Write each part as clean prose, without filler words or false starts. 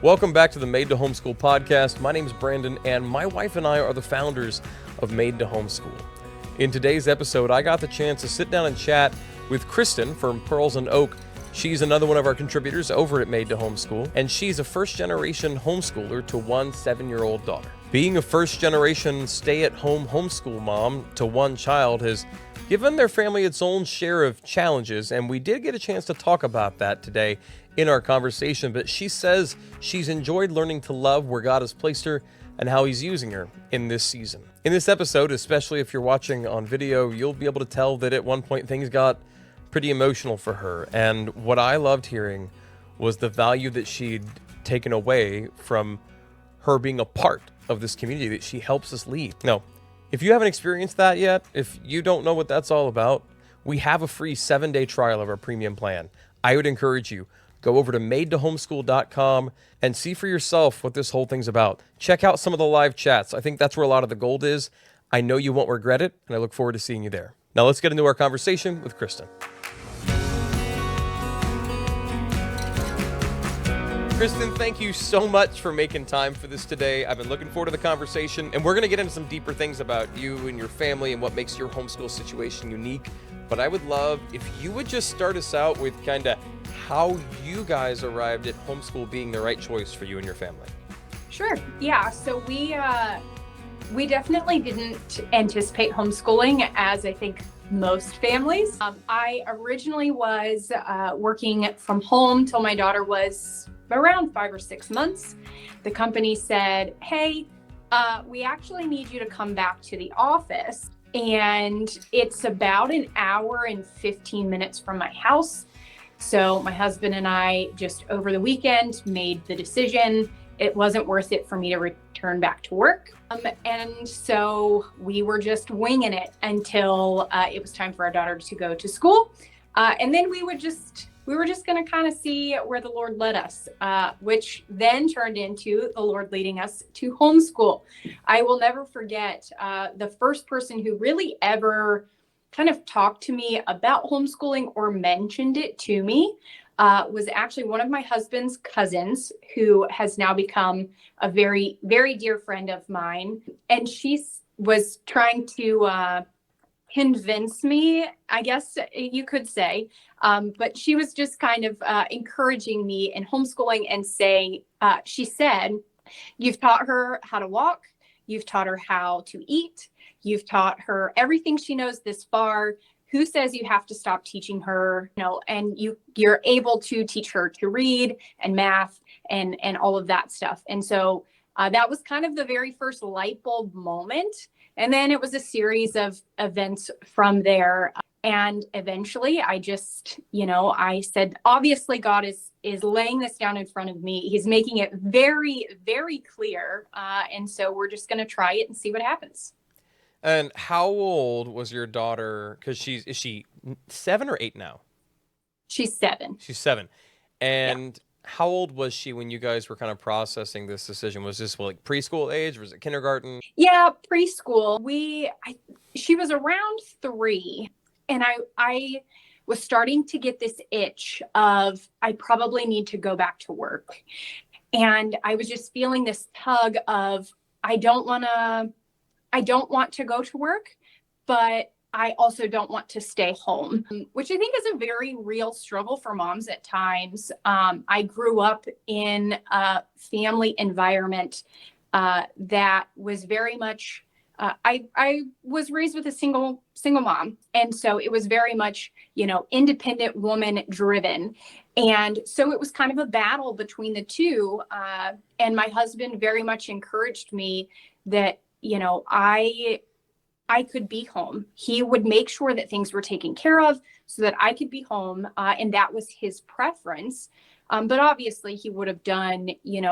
Welcome back to the Made2Homeschool Podcast. My name is Brandon, and my wife and I are the founders of Made2Homeschool. In today's episode, I got the chance to sit down and chat with Kristen from Pearls and Oak. She's another one of our contributors over at Made2Homeschool, and she's a first-generation homeschooler to one 7-year-old daughter. Being a first-generation stay-at-home homeschool mom to one child has given their family its own share of challenges, and we did get a chance to talk about that today in our conversation, but she says she's enjoyed learning to love where God has placed her and how he's using her in this season. In this episode, especially if you're watching on video, you'll be able to tell that at one point things got pretty emotional for her. And what I loved hearing was the value that she'd taken away from her being a part of this community that she helps us lead. Now, if you haven't experienced that yet, if you don't know what that's all about, we have a free 7-day trial of our premium plan. I would encourage you, go over to Made2Homeschool.com and see for yourself what this whole thing's about. Check out some of the live chats. I think that's where a lot of the gold is. I know you won't regret it, and I look forward to seeing you there. Now let's get into our conversation with Kristen. Kristen, thank you so much for making time for this today. I've been looking forward to the conversation, and we're going to get into some deeper things about you and your family and what makes your homeschool situation unique. But I would love if you would just start us out with kind of how you guys arrived at homeschool being the right choice for you and your family. Sure. Yeah. So we definitely didn't anticipate homeschooling, as I think most families. I originally was working from home till my daughter was around 5 or 6 months. The company said, hey, we actually need you to come back to the office. And it's about an hour and 15 minutes from my house. So my husband and I just over the weekend made the decision. It wasn't worth it for me to return back to work. And so we were just winging it until it was time for our daughter to go to school. And then we were just going to kind of see where the Lord led us, which then turned into the Lord leading us to homeschool. I will never forget the first person who really ever kind of talked to me about homeschooling or mentioned it to me was actually one of my husband's cousins, who has now become a very, very dear friend of mine. And she was trying to convince me, I guess you could say, but she was just kind of encouraging me in homeschooling and saying, she said, you've taught her how to walk, you've taught her how to eat, you've taught her everything she knows this far. Who says you have to stop teaching her? And you're able to teach her to read and math and all of that stuff. And so that was kind of the very first light bulb moment. And then it was a series of events from there. And eventually I just, I said, obviously God is laying this down in front of me. He's making it very, very clear. And so we're just going to try it and see what happens. And how old was your daughter? Because is she 7 or 8 now? She's 7. She's 7. And how old was she when you guys were kind of processing this decision? Was this like preschool age? Was it kindergarten? Yeah, preschool. She was around 3, and I was starting to get this itch of I probably need to go back to work. And I was just feeling this tug of I don't want to go to work, but I also don't want to stay home, which I think is a very real struggle for moms at times. I grew up in a family environment that was very much, I was raised with a single mom. And so it was very much, independent woman driven. And so it was kind of a battle between the two. And my husband very much encouraged me that, I could be home. He would make sure that things were taken care of so that I could be home. And that was his preference. But obviously he would have done,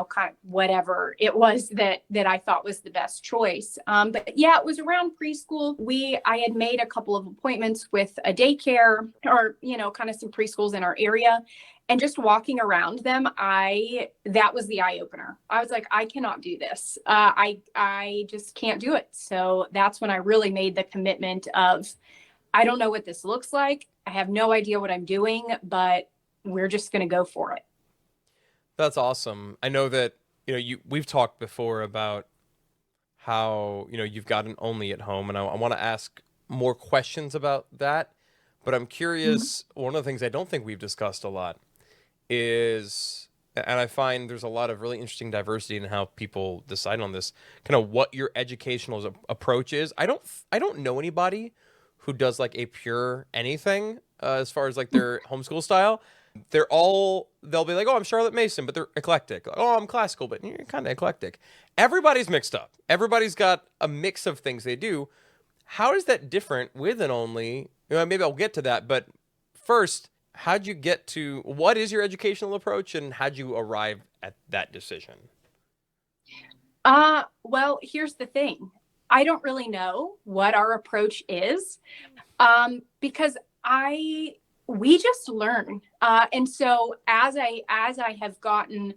kind of whatever it was that I thought was the best choice. But yeah, it was around preschool. I had made a couple of appointments with a daycare or, kind of some preschools in our area. And just walking around them, that was the eye opener. I was like, I cannot do this. I just can't do it. So that's when I really made the commitment of, I don't know what this looks like. I have no idea what I'm doing, but we're just going to go for it. That's awesome. I know that, we've talked before about how, you've got an only at home, and I want to ask more questions about that. But I'm Mhm. curious, one of the things I don't think we've discussed a lot is, and I find there's a lot of really interesting diversity in how people decide on this, kind of what your educational approach is. I don't know anybody who does like a pure anything as far as like their homeschool style. They'll be like, oh, I'm Charlotte Mason, but they're eclectic. Like, oh, I'm classical, but you're kind of eclectic. Everybody's mixed up. Everybody's got a mix of things they do. How is that different with an only? Maybe I'll get to that, but first, how'd you get to what is your educational approach, and how'd you arrive at that decision? Well, here's the thing. I don't really know what our approach is, because we just learn. And so as I have gotten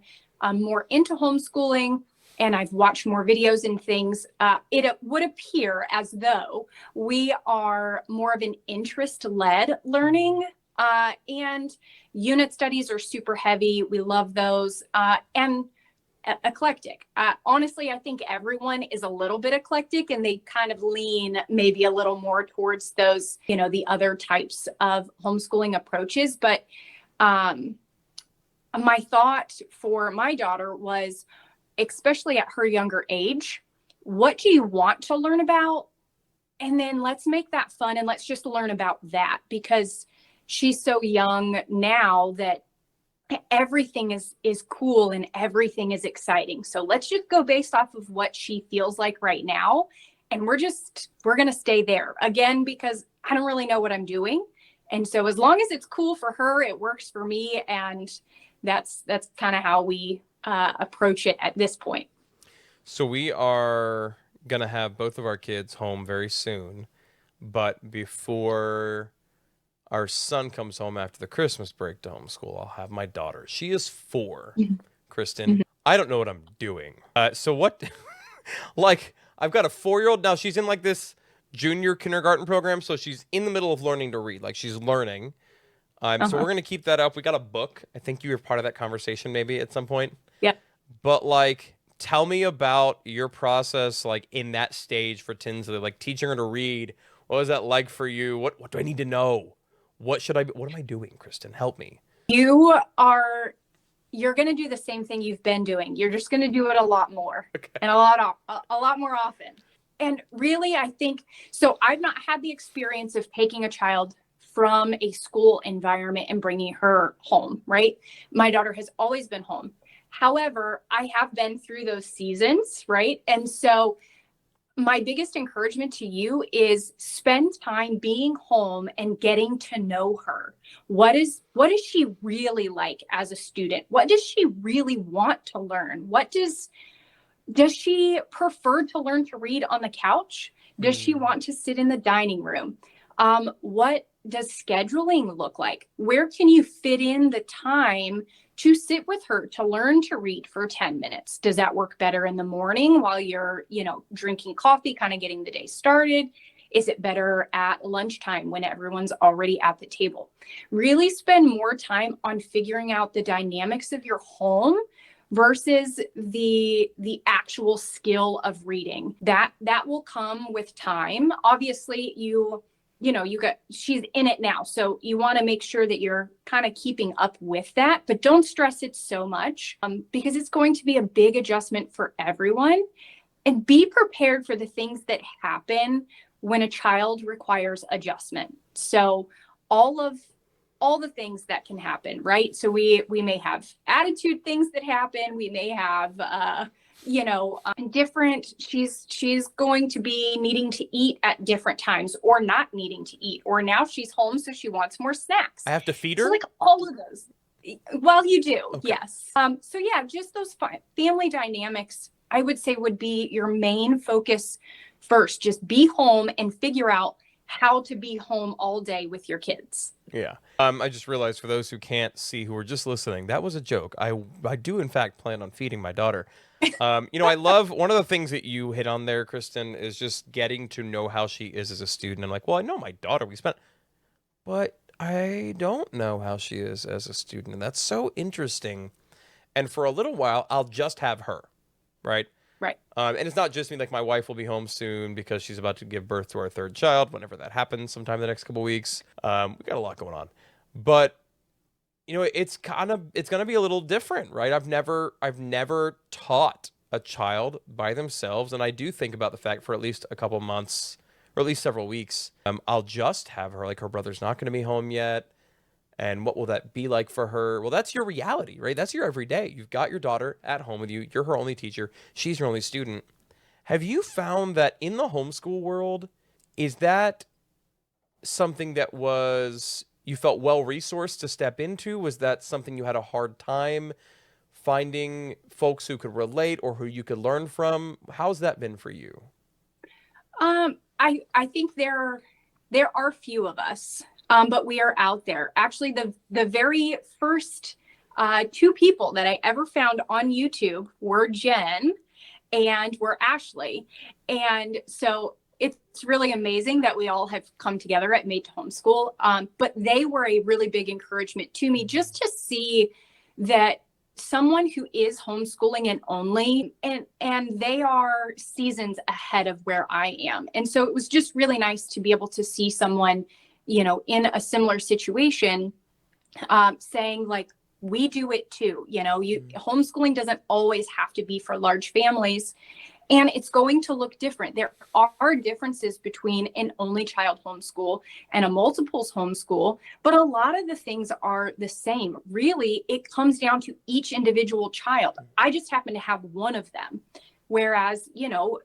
more into homeschooling and I've watched more videos and things, it would appear as though we are more of an interest-led learning. And unit studies are super heavy. We love those. And eclectic. Honestly, I think everyone is a little bit eclectic and they kind of lean maybe a little more towards those, the other types of homeschooling approaches. But my thought for my daughter was, especially at her younger age, what do you want to learn about? And then let's make that fun and let's just learn about that, because she's so young now that everything is cool and everything is exciting. So let's just go based off of what she feels like right now. And we're going to stay there again, because I don't really know what I'm doing. And so as long as it's cool for her, it works for me. And that's kind of how we approach it at this point. So we are gonna have both of our kids home very soon, but before our son comes home after the Christmas break to homeschool, I'll have my daughter. She is 4, Mhm. Kristen. I don't know what I'm doing. So what? Like, I've got a 4-year-old now. She's in like this junior kindergarten program, so she's in the middle of learning to read. Like, she's learning. So Uh-huh. we're gonna keep that up. We got a book. I think you were part of that conversation maybe at some point. Yep. But like, tell me about your process, like in that stage for Tinsley, like teaching her to read. What was that like for you? What do I need to know? What am I doing, Kristen? Help me. You're going to do the same thing you've been doing. You're just going to do it a lot more Okay. and a lot more often. And really, I think, so I've not had the experience of taking a child from a school environment and bringing her home, right? My daughter has always been home. However, I have been through those seasons, right? And so my biggest encouragement to you is spend time being home and getting to know her. What is she really like as a student? What does she really want to learn? Does she prefer to learn to read on the couch? Does she Mm. want to sit in the dining room? What does scheduling look like? Where can you fit in the time to sit with her to learn to read for 10 minutes? Does that work better in the morning while you're, drinking coffee, kind of getting the day started? Is it better at lunchtime when everyone's already at the table? Really spend more time on figuring out the dynamics of your home versus the actual skill of reading. That will come with time. Obviously, she's in it now, so you want to make sure that you're kind of keeping up with that, but don't stress it so much, because it's going to be a big adjustment for everyone. And be prepared for the things that happen when a child requires adjustment. So all the things that can happen, right? So we may have attitude things that happen. We may have different, she's going to be needing to eat at different times or not needing to eat, or now she's home so she wants more snacks. I have to feed her? So like all of those. Well, you do. Okay. Yes. So yeah, just those family dynamics, I would say, would be your main focus first. Just be home and figure out how to be home all day with your kids. Yeah. I just realized, for those who can't see, who are just listening, that was a joke. I do in fact plan on feeding my daughter. I love one of the things that you hit on there, Kristen, is just getting to know how she is as a student. I'm like, well, I know my daughter. But I don't know how she is as a student, and that's so interesting. and for a little while, I'll just have her, right? Right. And it's not just me, like my wife will be home soon because she's about to give birth to our third child, whenever that happens, sometime in the next couple weeks. We got a lot going on. But it's going to be a little different, right? I've never taught a child by themselves, and I do think about the fact for at least a couple months or at least several weeks, I'll just have her, like her brother's not going to be home yet. And what will that be like for her? Well, that's your reality, right? That's your everyday. You've got your daughter at home with you. You're her only teacher. She's your only student. Have you found that in the homeschool world, is that something that you felt well-resourced to step into? Was that something you had a hard time finding folks who could relate or who you could learn from? How's that been for you? I think there are few of us, but we are out there. Actually, the very first two people that I ever found on YouTube were Jen and were Ashley. And so it's really amazing that we all have come together at Made2Homeschool. But they were a really big encouragement to me just to see that someone who is homeschooling and only, and they are seasons ahead of where I am. And so it was just really nice to be able to see someone, in a similar situation, saying like, we do it too. Homeschooling doesn't always have to be for large families, and it's going to look different. There are differences between an only child homeschool and a multiples homeschool, but a lot of the things are the same. Really, it comes down to each individual child. I just happen to have one of them. Whereas,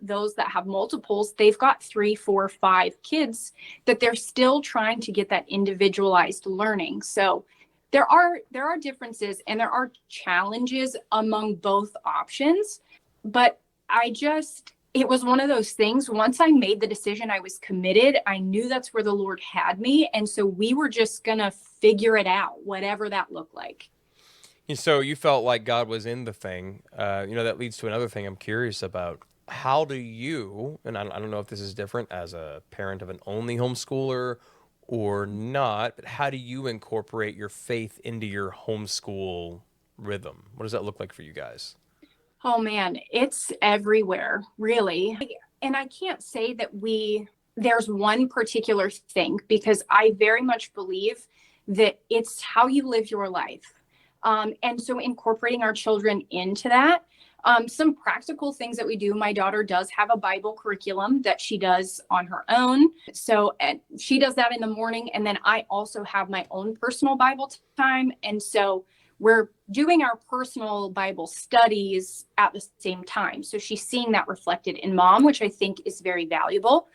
those that have multiples, they've got 3, 4, 5 kids that they're still trying to get that individualized learning. So there are differences and there are challenges among both options, but it was one of those things. Once I made the decision, I was committed. I knew that's where the Lord had me. And so we were just going to figure it out, whatever that looked like. And so you felt like God was in the thing. That leads to another thing I'm curious about. How do you, and I don't know if this is different as a parent of an only homeschooler or not, but how do you incorporate your faith into your homeschool rhythm? What does that look like for you guys? Oh man, it's everywhere, really. And I can't say that there's one particular thing, because I very much believe that it's how you live your life. And so incorporating our children into that, some practical things that we do. My daughter does have a Bible curriculum that she does on her own. So she does that in the morning. And then I also have my own personal Bible time. And so we're doing our personal Bible studies at the same time. So she's seeing that reflected in Mom, which I think is very valuable.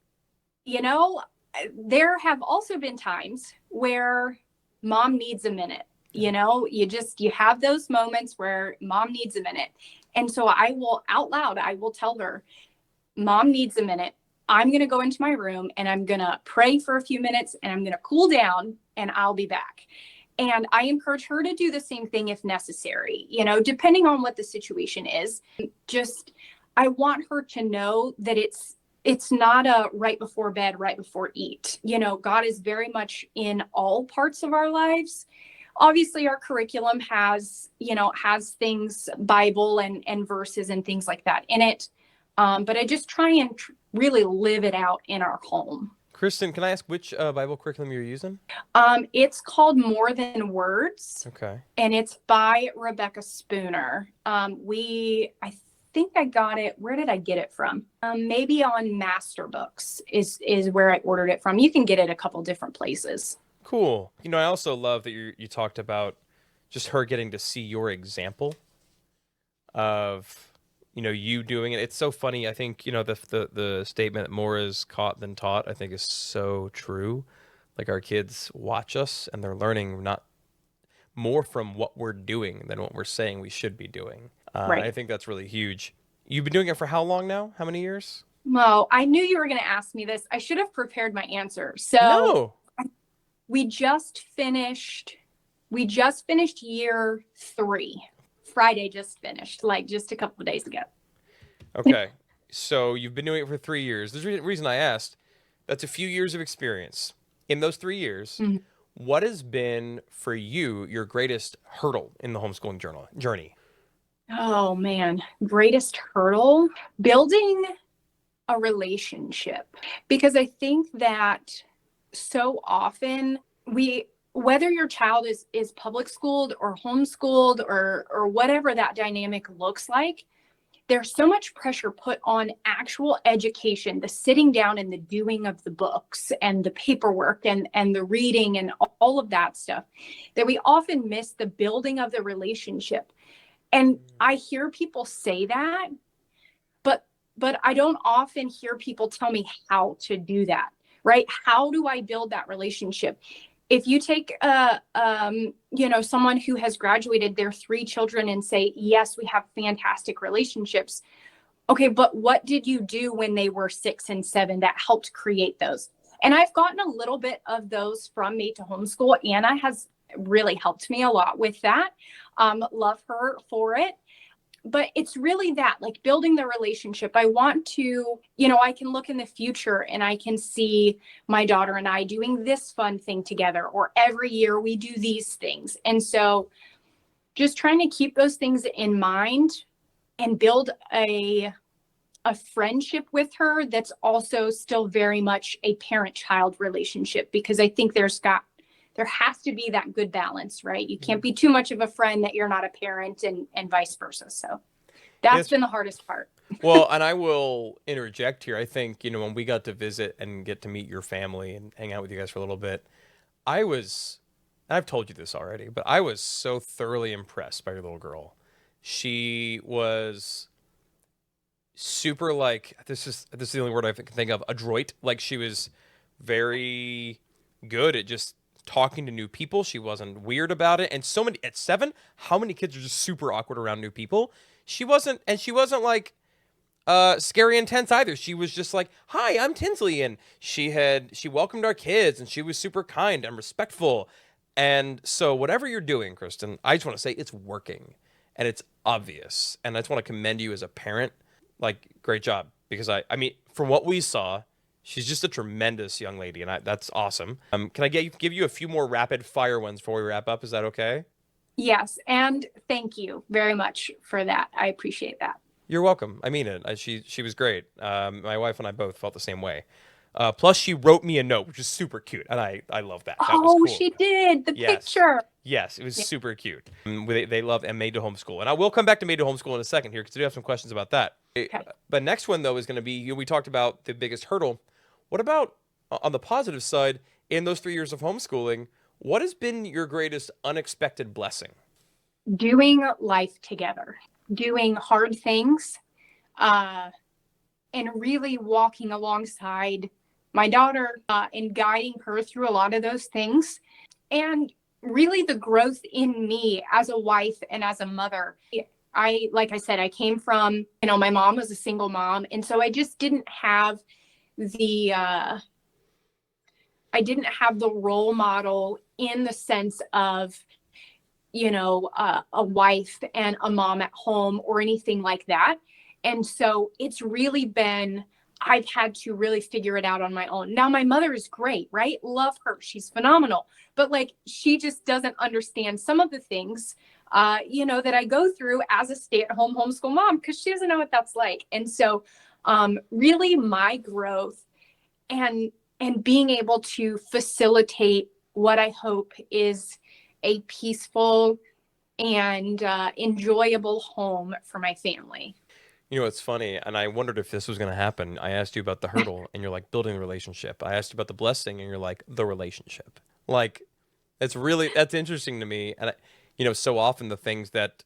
There have also been times where Mom needs a minute. You have those moments where Mom needs a minute. And so I will tell her, Mom needs a minute. I'm going to go into my room and I'm going to pray for a few minutes and I'm going to cool down and I'll be back. And I encourage her to do the same thing if necessary, depending on what the situation is. I want her to know that it's not a right before bed, right before eat. God is very much in all parts of our lives. Obviously, our curriculum has things, Bible and verses and things like that in it. But I just try and really live it out in our home. Kristen, can I ask which Bible curriculum you're using? It's called More Than Words. Okay. And it's by Rebecca Spooner. I think I got it. Where did I get it from? Maybe on Master Books is where I ordered it from. You can get it a couple different places. Cool. I also love that you talked about just her getting to see your example of you doing it. It's so funny. I think, the statement more is caught than taught, I think is so true. Like our kids watch us and they're learning not more from what we're doing than what we're saying we should be doing. Right. I think that's really huge. You've been doing it for how long now? How many years? Well, I knew you were going to ask me this. I should have prepared my answer. So no. we just finished year 3. Friday just finished, like just a couple of days ago. Okay. So you've been doing it for 3 years. The reason I asked, that's a few years of experience. In those 3 years, what has been for you your greatest hurdle in the homeschooling journey? Oh man, greatest hurdle, building a relationship. Because I think that so often whether your child is public schooled or homeschooled or whatever that dynamic looks like, there's so much pressure put on actual education, the sitting down and the doing of the books and the paperwork and the reading and all of that stuff, that we often miss the building of the relationship. And I hear people say that, but I don't often hear people tell me how to do that, right? How do I build that relationship? If you take someone who has graduated their 3 children and say, yes, we have fantastic relationships. Okay, but what did you do when they were 6 and 7 that helped create those? And I've gotten a little bit of those from Made2Homeschool. Anna has really helped me a lot with that. Love her for it. But it's really that, like, building the relationship. I want to, I can look in the future and I can see my daughter and I doing this fun thing together, or every year we do these things. And so just trying to keep those things in mind and build a friendship with her that's also still very much a parent-child relationship, because I think there has to be that good balance, right? You can't be too much of a friend that you're not a parent, and vice versa. So that's been the hardest part. Well, and I will interject here. I think, when we got to visit and get to meet your family and hang out with you guys for a little bit, I've told you this already, but I was so thoroughly impressed by your little girl. She was super, like, this is the only word I can think of, adroit. Like, she was very good at just talking to new people. She wasn't weird about it. And so many at 7, how many kids are just super awkward around new people? She wasn't like scary intense either. She was just like, "Hi, I'm Tinsley," and she welcomed our kids, and she was super kind and respectful. And so whatever you're doing, Kristen, I just want to say it's working, and it's obvious. And I just want to commend you as a parent. Like, great job, because I mean, from what we saw, she's just a tremendous young lady, and that's awesome. Can I give you a few more rapid fire ones before we wrap up? Is that okay? Yes, and thank you very much for that. I appreciate that. You're welcome. I mean it. She was great. My wife and I both felt the same way. Plus, she wrote me a note, which is super cute, and I love that. That was cool. She did the picture. Yes, it was super cute. They love and Made2Homeschool, and I will come back to Made2Homeschool in a second here, because I do have some questions about that. Okay. But next one, though, is going to be, we talked about the biggest hurdle. What about on the positive side? In those 3 years of homeschooling, what has been your greatest unexpected blessing? Doing life together, doing hard things, and really walking alongside my daughter and guiding her through a lot of those things. And really the growth in me as a wife and as a mother. Like I said, I came from, my mom was a single mom. And so I just didn't have the role model in the sense of, a wife and a mom at home or anything like that. And so it's really been, I've had to really figure it out on my own. Now, my mother is great, right? Love her. She's phenomenal. But she just doesn't understand some of the things, that I go through as a stay-at-home homeschool mom, because she doesn't know what that's like. And so really my growth and being able to facilitate what I hope is a peaceful and enjoyable home for my family. It's funny, and I wondered if this was going to happen. I asked you about the hurdle, and you're like, building a relationship. I asked you about the blessing, and you're like, the relationship. Like, that's interesting to me. And, so often the things that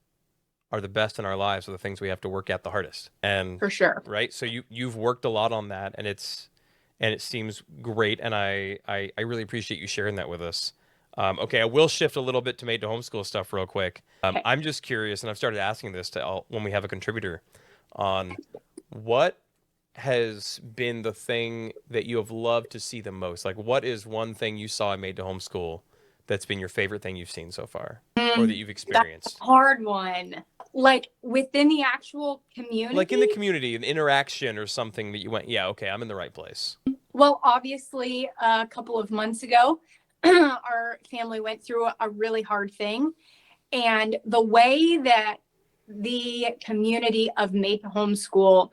are the best in our lives are the things we have to work at the hardest. And for sure. Right? So you've worked a lot on that, and it seems great, and I really appreciate you sharing that with us. Okay, I will shift a little bit to Made2Homeschool stuff real quick. Okay. I'm just curious, and I've started asking this when we have a contributor, on what has been the thing that you have loved to see the most? Like, what is one thing you saw in Made2Homeschool that's been your favorite thing you've seen so far, or that you've experienced? That's a hard one. Like, within the actual community? Like in the community, an interaction or something that you went, yeah, okay, I'm in the right place. Well, obviously, a couple of months ago, our family went through a really hard thing. And the way that the community of Made to Homeschool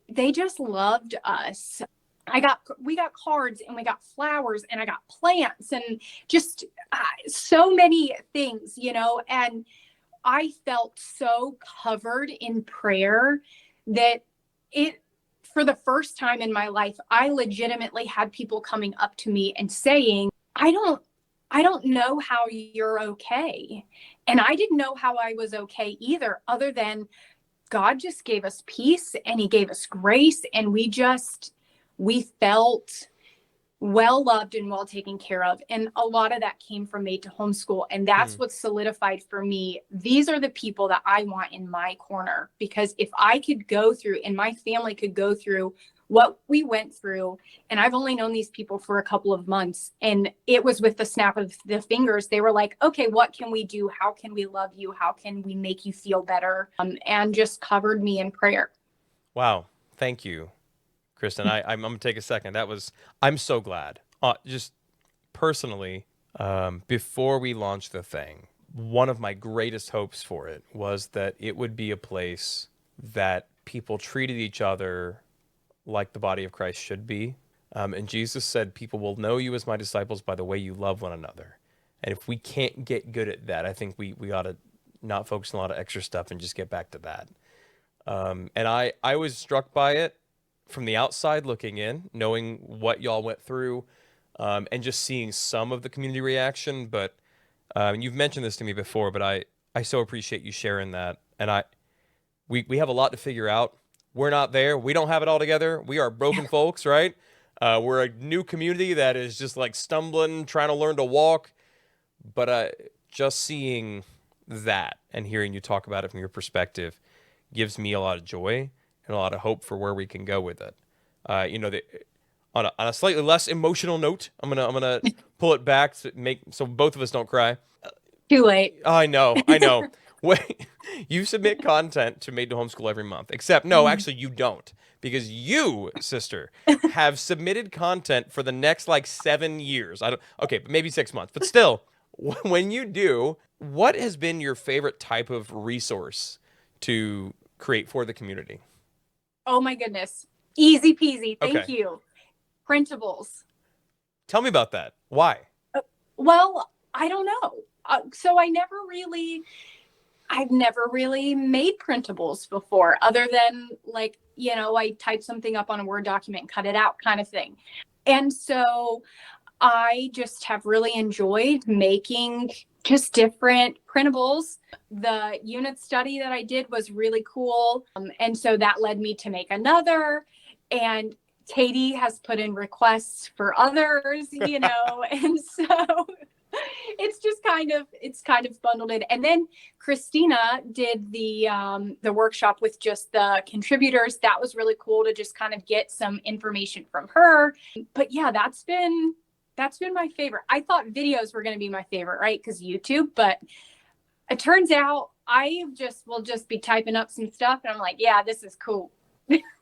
they just loved us. We got cards and we got flowers and I got plants and just so many things, and I felt so covered in prayer that for the first time in my life, I legitimately had people coming up to me and saying, I don't know how you're okay. And I didn't know how I was okay either, other than God just gave us peace and he gave us grace. And we felt well loved and well taken care of. And a lot of that came from Made to Homeschool. And that's what solidified for me. These are the people that I want in my corner, because if I could go through and my family could go through what we went through, and I've only known these people for a couple of months, and it was with the snap of the fingers, they were like, okay, what can we do? How can we love you? How can we make you feel better? And just covered me in prayer. Wow. Thank you, Kristen. I'm going to take a second. I'm so glad. Just personally, before we launched the thing, one of my greatest hopes for it was that it would be a place that people treated each other like the body of Christ should be. And Jesus said, people will know you as my disciples by the way you love one another. And if we can't get good at that, I think we ought to not focus on a lot of extra stuff and just get back to that. And I was struck by it from the outside looking in, knowing what y'all went through, and just seeing some of the community reaction. But you've mentioned this to me before, but I so appreciate you sharing that. And we have a lot to figure out. We're not there. We don't have it all together. We are broken folks, right? We're a new community that is just like stumbling, trying to learn to walk. But just seeing that and hearing you talk about it from your perspective gives me a lot of joy and a lot of hope for where we can go with it. On a slightly less emotional note, I'm gonna pull it back so both of us don't cry. Too late. I know. Wait, you submit content to Made to Homeschool every month, except no, actually you don't, because you, sister, have submitted content for the next 7 years. Okay, but maybe 6 months, but still, when you do, what has been your favorite type of resource to create for the community? Oh my goodness. Easy peasy. Thank Okay. you. Printables. Tell me about that. Why? Well, I don't know. So I've never really made printables before, other than I type something up on a Word document, cut it out kind of thing. And so I just have really enjoyed making just different printables. The unit study that I did was really cool. And so that led me to make another. And Katie has put in requests for others, and so it's kind of bundled in. And then Christina did the workshop with just the contributors. That was really cool to just kind of get some information from her. But yeah, that's been my favorite. I thought videos were going to be my favorite, right? Because YouTube, but it turns out I will just be typing up some stuff and I'm like, yeah, this is cool.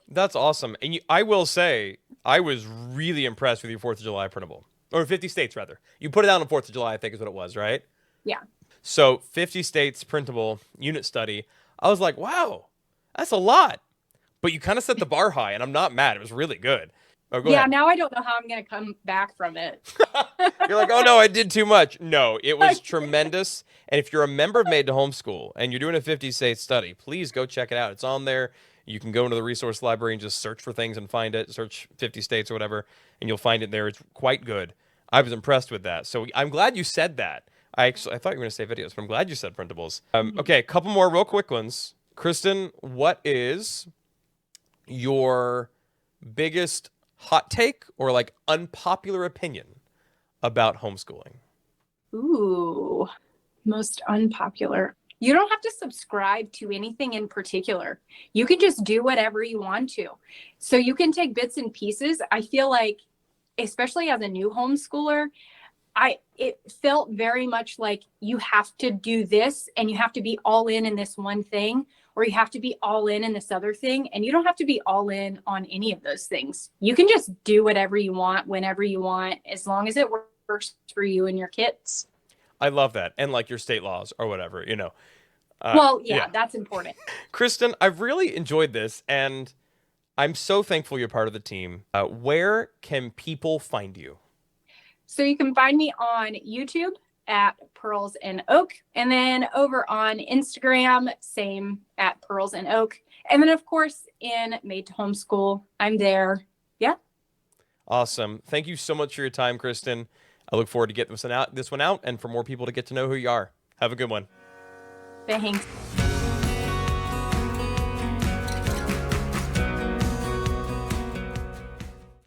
That's awesome. And I will say, I was really impressed with your 4th of July printable. Or 50 states, rather. You put it out on 4th of July, I think is what it was, right? Yeah. So 50 states printable unit study. I was like, wow, that's a lot. But you kind of set the bar high, and I'm not mad. It was really good. Oh, go ahead. Now I don't know how I'm going to come back from it. You're like, oh no, I did too much. No, it was tremendous. And if you're a member of Made to Homeschool and you're doing a 50 state study, please go check it out. It's on there. You can go into the resource library and just search for things and find it. Search 50 states or whatever, and you'll find it there. It's quite good. I was impressed with that. So I'm glad you said that. I thought you were going to say videos, but I'm glad you said printables. Okay, a couple more real quick ones. Kristen, what is your biggest hot take or unpopular opinion about homeschooling? Ooh, most unpopular. You don't have to subscribe to anything in particular. You can just do whatever you want to. So you can take bits and pieces. I feel like, especially as a new homeschooler, it felt very much like you have to do this and you have to be all in this one thing, or you have to be all in this other thing. And you don't have to be all in on any of those things. You can just do whatever you want, whenever you want, as long as it works for you and your kids. I love that. And your state laws or whatever, Well, yeah, that's important. Kristen, I've really enjoyed this, and I'm so thankful you're part of the team. Where can people find you? So you can find me on YouTube at Pearls and Oak, and then over on Instagram, same at Pearls and Oak. And then, of course, in Made to Homeschool, I'm there. Yeah. Awesome. Thank you so much for your time, Kristen. I look forward to getting this one out, and for more people to get to know who you are. Have a good one. Thanks.